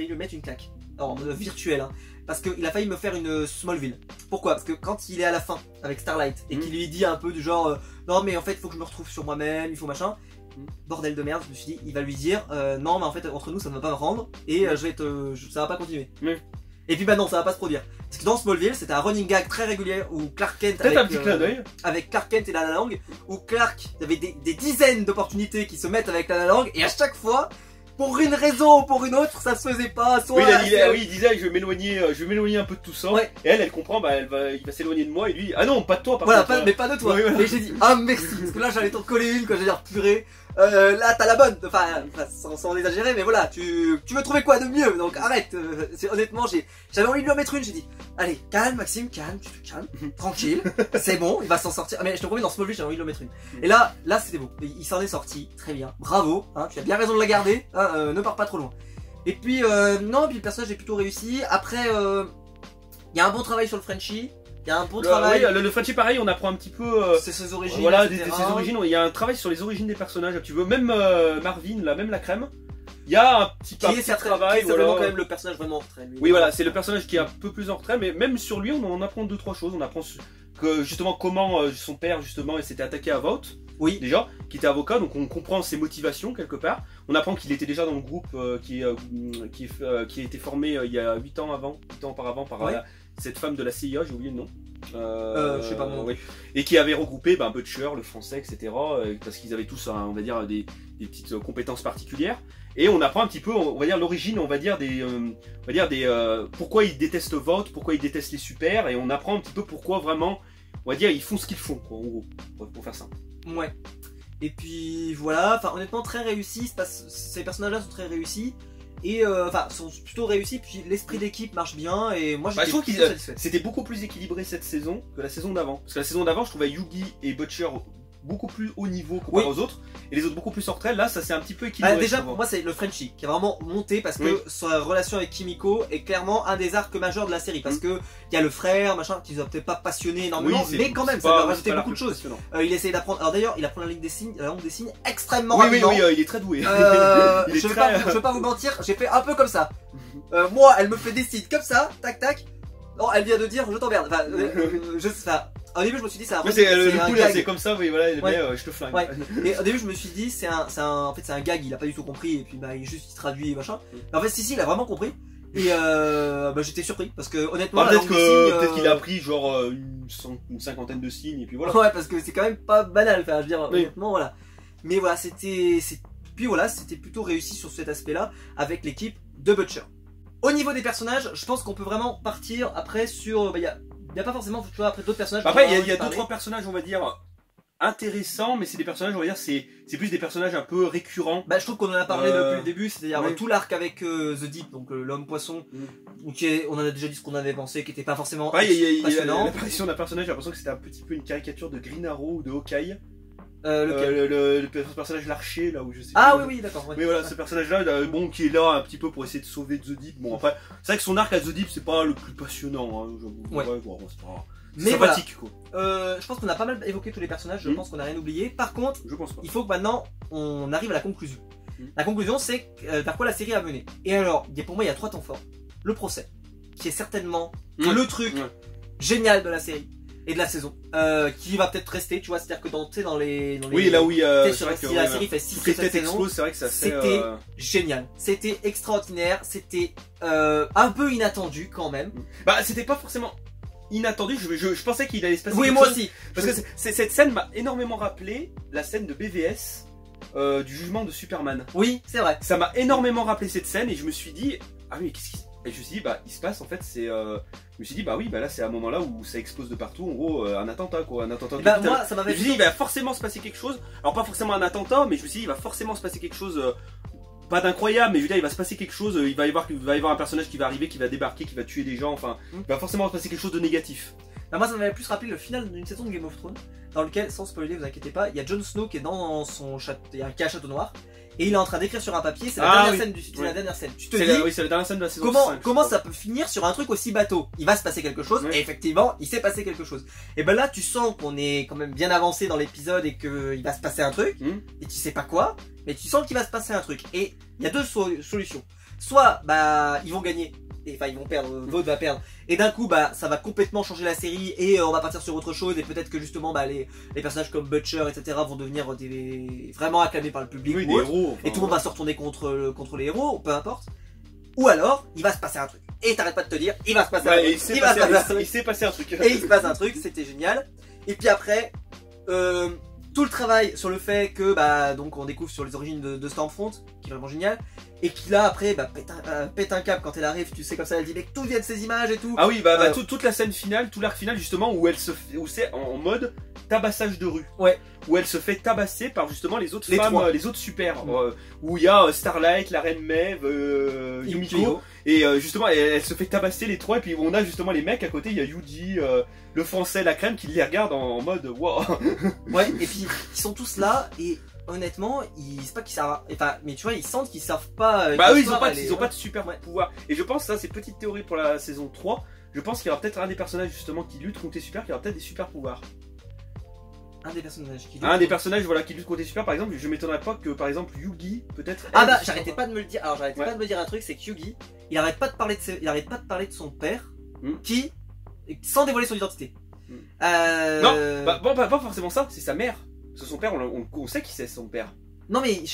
lui mettre une claque, alors virtuelle, hein, parce qu'il a failli me faire une Smallville. Pourquoi? Parce que quand il est à la fin avec Starlight et qu'il lui dit un peu du genre non mais en fait il faut que je me retrouve sur moi-même, il faut machin, bordel de merde, je me suis dit il va lui dire non mais en fait entre nous ça ne va pas me rendre et ça va pas continuer. Et puis bah non, ça va pas se produire. Parce que dans Smallville, c'était un running gag très régulier où Clark Kent avec Clark Kent et Lana Lang, où Clark, il y avait des dizaines d'opportunités qui se mettent avec Lana Lang, et à chaque fois, pour une raison ou pour une autre, ça se faisait pas. Soit il disait je vais m'éloigner un peu de tout ça. Ouais. Et elle comprend, bah il va s'éloigner de moi et lui, ah non, pas de toi. Mais pas de toi. Oui, voilà. Et j'ai dit ah merci, parce que là j'allais t'en coller une quand j'allais dire purée. Là t'as la bonne, enfin sans exagérer, mais voilà, tu veux trouver quoi de mieux, donc arrête. Honnêtement, j'avais envie de lui en mettre une, j'ai dit allez, calme Maxime, calme, tu te calmes, tranquille, c'est bon, il va s'en sortir. Mais je te promets, dans Smallville j'avais envie de le mettre une. Et là c'était beau, il s'en est sorti, très bien, bravo, hein, tu as bien raison de la garder, hein, ne pars pas trop loin. Et puis non, puis le personnage est plutôt réussi. Après il y a un bon travail sur le Frenchie. Il y a un bon travail. Oui, le Frenchie pareil, on apprend un petit peu. C'est ses origines. Voilà, ses origines. Il y a un travail sur les origines des personnages. Tu veux même Marvin, là, même la crème. Il y a un petit travail. C'est vraiment quand même le personnage vraiment en retrait. Oui, voilà, c'est le personnage qui est un peu plus en retrait, mais même sur lui, on en apprend 2-3 choses. On apprend que justement comment son père justement s'était attaqué à Vought. Oui. Déjà, qui était avocat, donc on comprend ses motivations quelque part. On apprend qu'il était déjà dans le groupe qui a été formé il y a 8 ans auparavant par cette femme de la CIA, j'ai oublié le nom. Je sais pas mon nom. Oui. Et qui avait regroupé Butcher, le français, etc. Parce qu'ils avaient tous, on va dire, des petites compétences particulières. Et on apprend un petit peu, on va dire, l'origine, on va dire, pourquoi ils détestent Vought, pourquoi ils détestent les super, et on apprend un petit peu pourquoi vraiment, on va dire, ils font ce qu'ils font, quoi, en gros, pour faire simple. Ouais. Et puis voilà, enfin honnêtement très réussi, ces personnages-là sont très réussis. Et enfin sont plutôt réussis, puis l'esprit d'équipe marche bien et moi je trouve que c'était beaucoup plus équilibré cette saison que la saison d'avant. Parce que la saison d'avant je trouvais Huggy et Butcher beaucoup plus haut niveau comparé aux autres, et les autres beaucoup plus en retrait. Là ça s'est un petit peu équilibré. Déjà pour moi c'est le Frenchie qui a vraiment monté parce que sa relation avec Kimiko est clairement un des arcs majeurs de la série, parce que il y a le frère machin qui nous a peut-être pas passionné énormément, mais quand même ça lui a rajouté beaucoup de choses. Il essayait d'apprendre, alors d'ailleurs il apprend la langue des signes extrêmement rapidement. Oui, il est très doué. Je vais pas vous mentir, j'ai fait un peu comme ça. Moi elle me fait des signes comme ça, tac tac. Non, elle vient de dire je t'emmerde. Au début je me suis dit c'est un c'est comme ça, oui voilà, je te flingue. Ouais. Et au début je me suis dit en fait c'est un gag, il a pas du tout compris et puis il traduit et machin. Mais en fait si il a vraiment compris. Et j'étais surpris parce que honnêtement peut-être qu'il a appris genre une cinquantaine de signes et puis voilà. Ouais, parce que c'est quand même pas banal, enfin je veux dire honnêtement voilà. Mais voilà, c'était plutôt réussi sur cet aspect-là avec l'équipe de Butcher. Au niveau des personnages, je pense qu'on peut vraiment partir après sur il y a pas forcément, tu vois, après d'autres personnages. Après, il y a 2-3 personnages, on va dire, intéressants, mais c'est des personnages, on va dire, c'est plus des personnages un peu récurrents. Je trouve qu'on en a parlé depuis le début, c'est-à-dire tout l'arc avec The Deep, donc l'homme poisson, on en a déjà dit ce qu'on avait pensé, qui était pas forcément passionnant. L'apparition d'un personnage, j'ai l'impression que c'était un petit peu une caricature de Green Arrow ou de Hawkeye. Le personnage l'archer là où je sais pas. Oui d'accord. Mais voilà, ce personnage là qui est là un petit peu pour essayer de sauver The Deep. Bon après c'est vrai que son arc à The Deep c'est pas le plus passionnant, hein. C'est sympathique quoi. Je pense qu'on a pas mal évoqué tous les personnages, je pense qu'on a rien oublié. Par contre, je pense pas. Il faut que maintenant on arrive à la conclusion. La conclusion c'est vers quoi la série a mené. Et alors, pour moi il y a 3 temps forts. Le procès, qui est certainement le truc génial de la série et de la saison, qui va peut-être rester, tu vois, c'est-à-dire que dans les oui, là oui, si la série fait 6 saisons, c'est vrai que ça c'était génial, c'était extraordinaire, c'était un peu inattendu quand même. C'était pas forcément inattendu, je pensais qu'il allait se passer moi aussi, parce que cette scène m'a énormément rappelé la scène de BVS du jugement de Superman. Oui, c'est vrai. Ça m'a énormément rappelé cette scène et je me suis dit ah oui, Et je me suis dit, bah, il se passe en fait, c'est. Je me suis dit, bah oui, bah là, c'est à un moment là où ça explose de partout. En gros, un attentat, quoi. Un attentat. Bah, moi, ça m'avait. Je me suis dit, il va forcément se passer quelque chose. Alors, pas forcément un attentat, mais je me suis dit, il va forcément se passer quelque chose. Pas d'incroyable, mais je veux dire, il va se passer quelque chose. Il va y avoir un personnage qui va arriver, qui va débarquer, qui va tuer des gens. Enfin, il va forcément se passer quelque chose de négatif. Bah, moi, ça m'avait plus rappelé le final d'une saison de Game of Thrones, dans lequel, sans spoiler, vous inquiétez pas, il y a Jon Snow qui est dans son château, il y a un Château Noir. Et il est en train d'écrire sur un papier, c'est la dernière scène c'est la dernière scène. Tu te dis, oui, c'est la dernière scène de la saison 5, comment ça peut finir sur un truc aussi bateau? Il va se passer quelque chose, et effectivement, il s'est passé quelque chose. Et ben là, tu sens qu'on est quand même bien avancé dans l'épisode et qu'il va se passer un truc, et tu sais pas quoi, mais tu sens qu'il va se passer un truc. Et il y a deux solutions. Soit, bah, ils vont gagner. Enfin, ils vont perdre, Vaude va perdre. Et d'un coup, bah, ça va complètement changer la série et on va partir sur autre chose. Et peut-être que justement, bah, les personnages comme Butcher, etc. vont devenir vraiment acclamés par le public. Oui, des héros. Enfin, et tout le monde va se retourner contre les héros, peu importe. Ou alors, il va se passer un truc. Et t'arrêtes pas de te dire, il va se passer un truc. Il s'est passé un truc. Et il se passe un truc, c'était génial. Et puis après, tout le travail sur le fait que, bah, donc on découvre sur les origines de Stormfront, qui est vraiment génial. Et qui là après bah, pète un câble quand elle arrive, tu sais comme ça, elle dit mais tout vient de ces images et tout. Ah oui, toute la scène finale, tout l'arc final justement où c'est en mode tabassage de rue. Ouais. Où elle se fait tabasser par justement les autres femmes, les autres super. Où il y a Starlight, la reine Maeve, Yumiko. Et justement elle se fait tabasser les trois et puis on a justement les mecs à côté, il y a Yuji, le français, la crème qui les regarde en mode wow. Ouais, et puis ils sont tous là et honnêtement, c'est pas qu'ils savent, enfin, mais tu vois, ils sentent qu'ils savent pas. Bah oui, ils ont pas de super pouvoir. Et je pense, ça c'est petite théorie pour la saison 3, je pense qu'il y aura peut-être un des personnages justement qui lutte contre les super, qui aura peut-être des super pouvoirs. Un des personnages qui lutte. Un des personnages voilà, qui lutte contre les super, par exemple, je m'étonnerais pas que par exemple Yugi, peut-être. Ah bah, j'arrêtais pas de me le dire, alors j'arrêtais pas de me dire un truc, c'est que Yugi, il arrête pas de parler de son père, qui, sans dévoiler son identité. Non, pas forcément ça, c'est sa mère. Parce que son père, on sait qui c'est son père. Non mais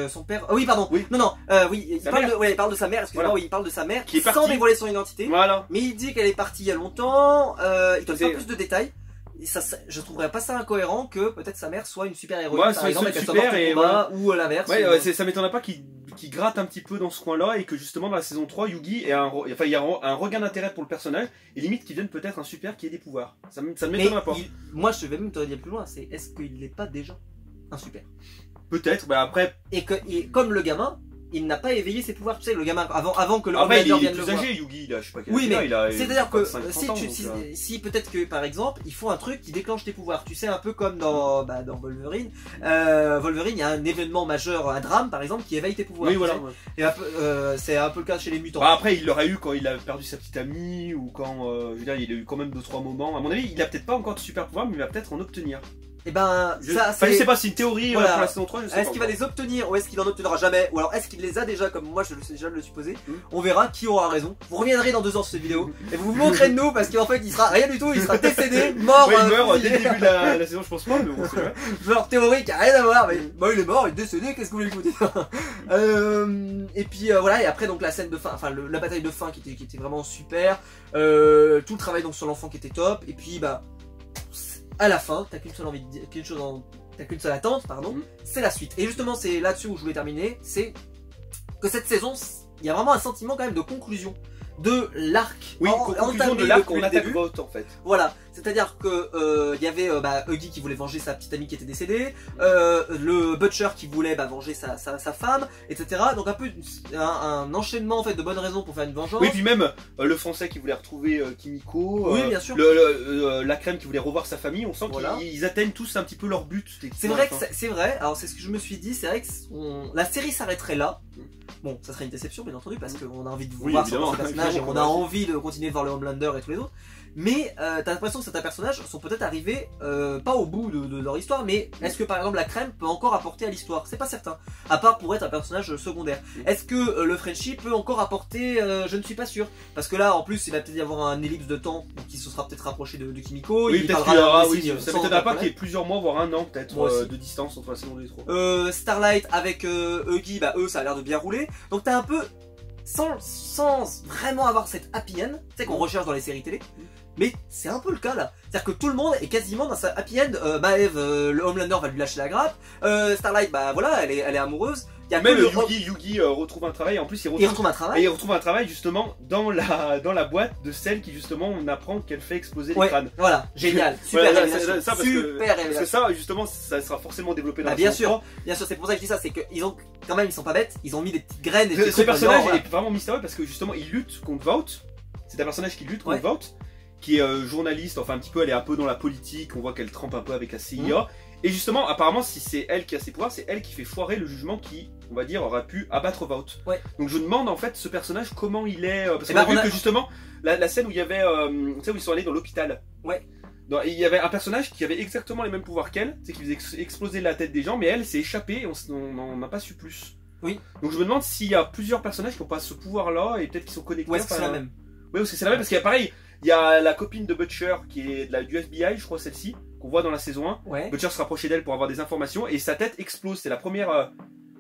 son père. Oui pardon. Oui. Non oui. Il parle de sa mère. Excusez-moi. Voilà. Oui, il parle de sa mère qui est sans dévoiler son identité. Voilà. Mais il dit qu'elle est partie il y a longtemps. Il donne pas plus de détails. Et ça, je trouverais pas ça incohérent que peut-être sa mère soit une super héroïne. Ouais, par exemple, super et voilà. Ou l'inverse. Ouais, ça m'étonnerait pas qu'il gratte un petit peu dans ce coin-là et que justement dans la saison 3, Yugi il y a un regain d'intérêt pour le personnage et limite qu'il devienne peut-être un super qui ait des pouvoirs. Ça ne m'étonnerait pas. Moi, je vais même te dire plus loin. C'est est-ce qu'il n'est pas déjà un super? Peut-être. Bah après. Et comme le gamin. Il n'a pas éveillé ses pouvoirs, tu sais, le gamin, avant que le Homelander vienne le voir. Il est plus âgé, Yugi, il a, je sais pas quel âge. Oui, mais c'est-à-dire que si peut-être que, par exemple, il faut un truc qui déclenche tes pouvoirs. Tu sais, un peu comme dans Wolverine. Wolverine, il y a un événement majeur, un drame, par exemple, qui éveille tes pouvoirs. Oui, voilà. Et c'est un peu le cas chez les mutants. Bah après, il l'aurait eu quand il a perdu sa petite amie, ou quand, je veux dire, il a eu quand même 2-3 moments. À mon avis, il a peut-être pas encore de super pouvoirs, mais il va peut-être en obtenir. Et ben, je sais pas, c'est une théorie pour la saison 3, je sais pas. Est-ce qu'il va les obtenir ou est-ce qu'il en obtiendra jamais? Ou alors est-ce qu'il les a déjà comme moi je le supposais? On verra qui aura raison. Vous reviendrez dans 2 ans sur cette vidéo et vous vous moquerez de nous parce qu'en fait il sera rien du tout, il sera décédé, mort. Ouais, il meurt dès le début de la saison, je pense pas, mais bon, c'est vrai. Genre théorique, rien à voir, mais bon, il est mort, il est décédé, qu'est-ce que vous voulez que vous dites? Et puis voilà, et après donc la scène de fin, enfin la bataille de fin qui était vraiment super, tout le travail donc sur l'enfant qui était top, et puis bah à la fin, t'as qu'une seule attente, pardon, c'est la suite. Et justement, c'est là-dessus où je voulais terminer, c'est que cette saison, il y a vraiment un sentiment quand même de conclusion de l'arc. Oui, conclusion de l'arc, on attaque Vought en fait. Voilà, c'est-à-dire que il y avait Huggy qui voulait venger sa petite amie qui était décédée, le Butcher qui voulait venger sa femme, etc. Donc un peu un enchaînement en fait de bonnes raisons pour faire une vengeance. Oui, puis même le français qui voulait retrouver Kimiko, oui, bien sûr. La crème qui voulait revoir sa famille, on sent qu'ils atteignent tous un petit peu leur but. C'est vrai que c'est vrai, alors c'est ce que je me suis dit, c'est vrai que la série s'arrêterait là. Bon, ça serait une déception bien entendu parce qu'on a envie de voir ce personnage et on a envie de continuer de voir le Homelander et tous les autres. Mais t'as l'impression que certains personnages sont peut-être arrivés pas au bout de leur histoire, mais est-ce que par exemple la crème peut encore apporter à l'histoire? C'est pas certain, à part pour être un personnage secondaire. Est-ce que le Frenchie peut encore apporter? Je ne suis pas sûr, parce que là en plus il va peut-être y avoir un ellipse de temps qui se sera peut-être rapproché de Kimiko. Oui, peut-être qu'il y aura, ça m'étonnerait pas qu'il y ait plusieurs mois, voire un an peut-être de distance entre la saison 2 et 3. Starlight avec Huggy, eux ça a l'air de bien rouler, donc t'as un peu sans vraiment avoir cette happy end, tu sais qu'on recherche dans les séries télé. Mais c'est un peu le cas là. C'est-à-dire que tout le monde est quasiment dans sa happy end. Maeve, le Homelander va lui lâcher la grappe. Starlight, bah voilà, elle est amoureuse. Il y a même Yugi retrouve un travail. En plus, il retrouve un travail. Et il retrouve un travail justement dans la boîte de celle qui justement on apprend qu'elle fait exploser les crânes. Voilà, génial, super révélation. Parce que ça, justement, ça sera forcément développé dans la bien saison 3. Bien sûr, c'est pour ça que je dis ça, c'est qu'ils ont quand même, ils sont pas bêtes, ils ont mis des petites graines. Ce personnage est vraiment mystérieux parce que justement, il lutte contre Vought. C'est un personnage qui lutte contre Vought, qui est journaliste. Enfin, un petit peu, elle est un peu dans la politique. On voit qu'elle trempe un peu avec la CIA. Et justement, apparemment, si c'est elle qui a ses pouvoirs, c'est elle qui fait foirer le jugement qui, on va dire, aurait pu abattre Vought. Donc je demande en fait ce personnage comment il est. Parce qu'on a vu que justement, la scène où il y avait. Tu sais, où ils sont allés dans l'hôpital. Il y avait un personnage qui avait exactement les mêmes pouvoirs qu'elle, c'est qu'il faisait exploser la tête des gens, mais elle s'est échappée et on n'a pas su plus. Donc je me demande s'il y a plusieurs personnages qui n'ont pas ce pouvoir-là et peut-être qu'ils sont connectés. Ouais, c'est la même. Oui, parce que c'est la même, parce qu'il y a pareil, il y a la copine de Butcher qui est du FBI, je crois celle-ci, qu'on voit dans la saison 1. Butcher se rapprochait d'elle pour avoir des informations et sa tête explose. C'est la première.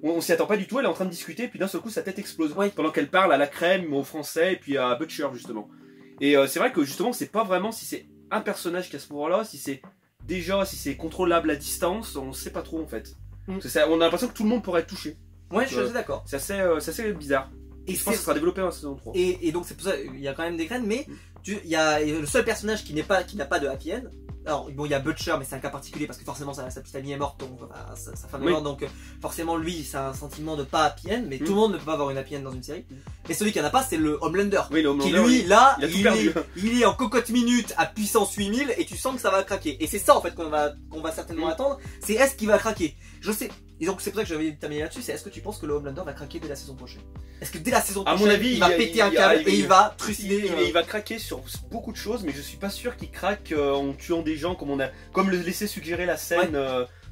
On s'y attend pas du tout, elle est en train de discuter, puis d'un seul coup sa tête explose. Pendant qu'elle parle à la crème, aux Français et puis à Butcher justement. Et c'est vrai que justement, c'est pas vraiment si c'est un personnage qui a ce pouvoir-là, si c'est contrôlable à distance, on sait pas trop en fait. On a l'impression que tout le monde pourrait être touché. Ouais, je suis d'accord. C'est assez bizarre. Et je pense que ça sera développé dans la saison 3. Et donc c'est pour ça il y a quand même des graines, mais il y a le seul personnage qui n'a pas de happy end. Alors bon, il y a Butcher, mais c'est un cas particulier parce que forcément sa petite amie est morte, donc sa femme est morte, donc forcément lui c'est un sentiment de pas happy end, mais tout le monde ne peut pas avoir une happy end dans une série. Et celui qui en a pas, c'est le Homelander, qui lui là il est en cocotte minute à puissance 8000 et tu sens que ça va craquer. Et c'est ça en fait qu'on va certainement attendre, c'est est-ce qu'il va craquer. Je sais. Et donc c'est pour ça que j'avais terminé là-dessus, c'est est-ce que tu penses que le Homelander va craquer dès la saison prochaine? Est-ce que dès la saison prochaine, à mon avis, il va péter un câble et il va trucider? Il va craquer sur beaucoup de choses, mais je suis pas sûr qu'il craque en tuant des gens comme le laissait suggérer la scène.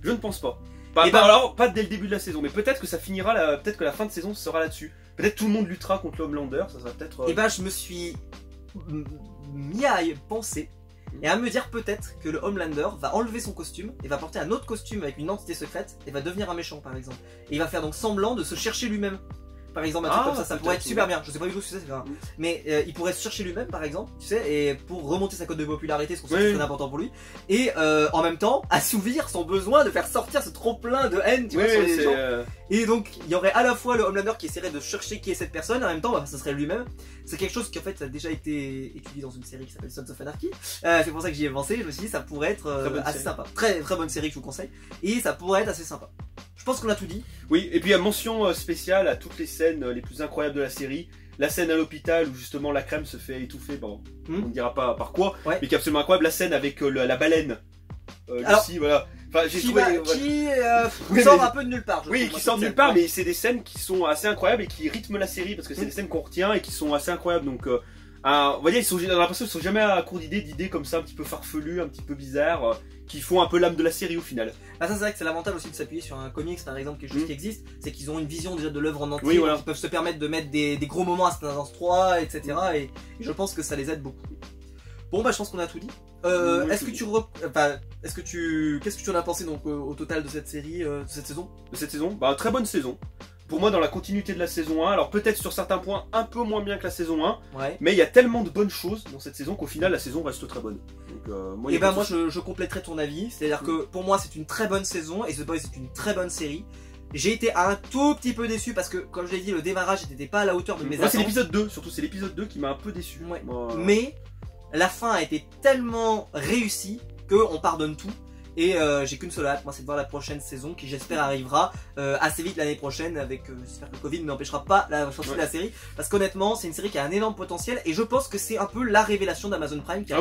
Je ne pense pas. Alors, pas dès le début de la saison, mais peut-être que ça finira, peut-être que la fin de saison sera là-dessus. Peut-être tout le monde luttera contre le Homelander, ça sera peut-être... Et je me suis mis à y penser et à me dire peut-être que le Homelander va enlever son costume et va porter un autre costume avec une identité secrète et va devenir un méchant par exemple. Et il va faire donc semblant de se chercher lui-même. Par exemple, un truc comme ça pourrait être super bien. Je sais pas du tout ce que c'est, mais il pourrait se chercher lui-même, par exemple, tu sais, et pour remonter sa cote de popularité, ce qu'on sait que c'est très important pour lui, et en même temps assouvir son besoin de faire sortir ce trop plein de haine, tu vois, sur les gens. Et donc, il y aurait à la fois le Homelander qui essaierait de chercher qui est cette personne, et en même temps, ce serait lui-même. C'est quelque chose qui en fait a déjà été étudié dans une série qui s'appelle Sons of Anarchy. C'est pour ça que j'y ai pensé. Je me suis dit ça pourrait être assez sympa. Très très bonne série que je vous conseille, et ça pourrait être assez sympa. Je pense qu'on a tout dit. Oui, et puis à mention spéciale à toutes les scènes les plus incroyables de la série. La scène à l'hôpital où justement la crème se fait étouffer, bon, on ne dira pas par quoi, mais qui est absolument incroyable. La scène avec la baleine. Lucie, voilà. Enfin, j'ai trouvé, qui sort un peu de nulle part. Qui sort de nulle part, mais c'est des scènes qui sont assez incroyables et qui rythment la série parce que c'est des scènes qu'on retient et qui sont assez incroyables. Donc, on va dire, on a l'impression qu'ils sont jamais à court d'idées comme ça, un petit peu farfelues, un petit peu bizarres, qui font un peu l'âme de la série au final. Ça c'est vrai que c'est l'avantage aussi de s'appuyer sur un comics par exemple, quelque chose qui existe, c'est qu'ils ont une vision déjà de l'œuvre en entier, ils peuvent se permettre de mettre des gros moments à Star 3, etc. Et je pense que ça les aide beaucoup. Bon je pense qu'on a tout dit. Qu'est-ce que tu en as pensé donc au total de cette série, de cette saison? De cette saison, très bonne saison. Pour moi, dans la continuité de la saison 1, alors peut-être sur certains points un peu moins bien que la saison 1, mais il y a tellement de bonnes choses dans cette saison qu'au final la saison reste très bonne. Donc, moi je compléterai ton avis, c'est-à-dire que pour moi c'est une très bonne saison et The Boys c'est une très bonne série. J'ai été un tout petit peu déçu parce que, comme je l'ai dit, le démarrage n'était pas à la hauteur de mes attentes. C'est l'épisode 2, surtout c'est l'épisode 2 qui m'a un peu déçu. Mais la fin a été tellement réussie qu'on pardonne tout. Et j'ai qu'une seule hâte, moi c'est de voir la prochaine saison qui j'espère arrivera assez vite l'année prochaine avec, j'espère que le Covid n'empêchera pas la sortie de la série, parce qu'honnêtement c'est une série qui a un énorme potentiel et je pense que c'est un peu la révélation d'Amazon Prime qui a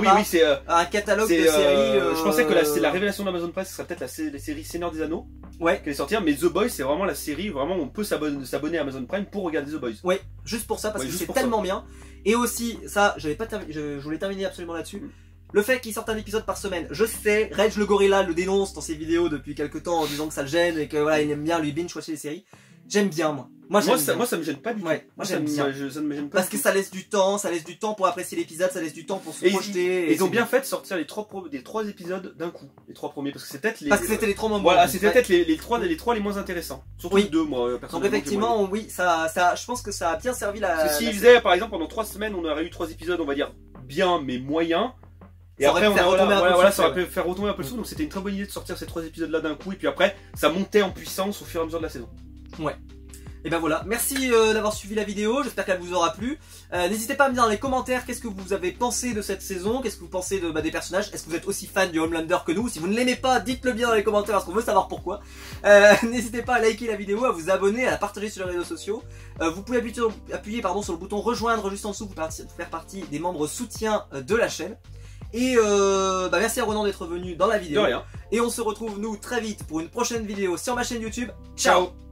un catalogue de séries. Je pensais que la révélation d'Amazon Prime ce serait peut-être la série Seigneur des Anneaux qui allait sortir, mais The Boys c'est vraiment la série, vraiment on peut s'abonner à Amazon Prime pour regarder The Boys. Ouais, juste pour ça parce que c'est tellement bien. Et aussi, ça je voulais terminer absolument là-dessus. Le fait qu'il sorte un épisode par semaine, je sais, Reg le gorilla le dénonce dans ses vidéos depuis quelques temps en disant que ça le gêne et que voilà, il aime bien lui binge-watcher les séries. J'aime bien moi. Moi ça me gêne pas du tout. Moi j'aime bien. Ça ne me gêne pas. Parce que ça laisse du temps, pour apprécier l'épisode, ça laisse du temps pour se projeter. Ils ont bien fait de sortir les trois épisodes d'un coup, les trois premiers, parce que c'était les trois moments. Voilà, c'était peut-être les trois les moins intéressants. Surtout les deux, moi personnellement. Donc effectivement, oui, ça, je pense que ça a bien servi la. Parce que s'ils faisaient, par exemple, pendant 3 semaines, on aurait eu 3 épisodes, on va dire bien mais moyens. Et après, ça aurait pu faire retomber un peu le sou. Donc c'était une très bonne idée de sortir ces 3 épisodes là d'un coup. Et puis après, ça montait en puissance au fur et à mesure de la saison. Ouais. Et ben voilà, merci d'avoir suivi la vidéo, j'espère qu'elle vous aura plu. N'hésitez pas à me dire dans les commentaires qu'est-ce que vous avez pensé de cette saison, qu'est-ce que vous pensez des personnages, est-ce que vous êtes aussi fan du Homelander que nous? Si vous ne l'aimez pas, dites-le bien dans les commentaires parce qu'on veut savoir pourquoi. N'hésitez pas à liker la vidéo, à vous abonner, à la partager sur les réseaux sociaux. Vous pouvez appuyer sur le bouton rejoindre juste en dessous pour faire partie des membres soutiens de la chaîne. Et merci à Ronan d'être venu dans la vidéo. De rien. Et on se retrouve nous très vite pour une prochaine vidéo sur ma chaîne YouTube. Ciao.